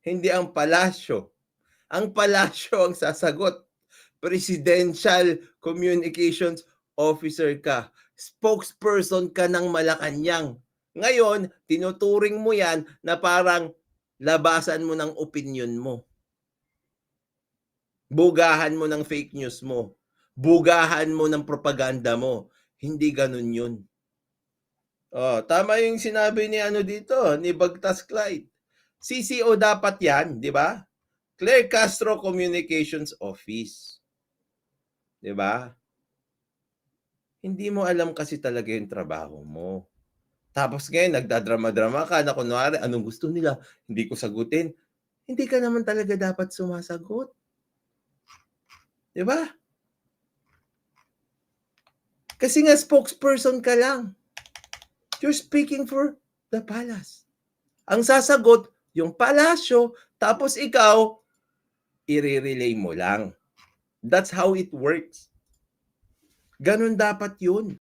hindi ang palasyo. Ang palasyo ang sasagot. Presidential Communications Officer ka. Spokesperson ka ng Malacanang. Ngayon, tinuturing mo yan na parang labasan mo ng opinion mo. Bugahan mo ng fake news mo. Bugahan mo ng propaganda mo. Hindi ganun yun. Oh, tama yung sinabi ni ano dito, ni Bagtas Clyde. CCO dapat yan, di ba? Claire Castro Communications Office. Di ba? Hindi mo alam kasi talaga yung trabaho mo. Tapos ngayon, nagdadrama-drama ka na kunwari, anong gusto nila? Hindi ko sagutin. Hindi ka naman talaga dapat sumasagot. Di ba? Kasi nga spokesperson ka lang. You're speaking for the palace. Ang sasagot, yung palasyo, tapos ikaw, i-relay mo lang. That's how it works. Ganun dapat yun.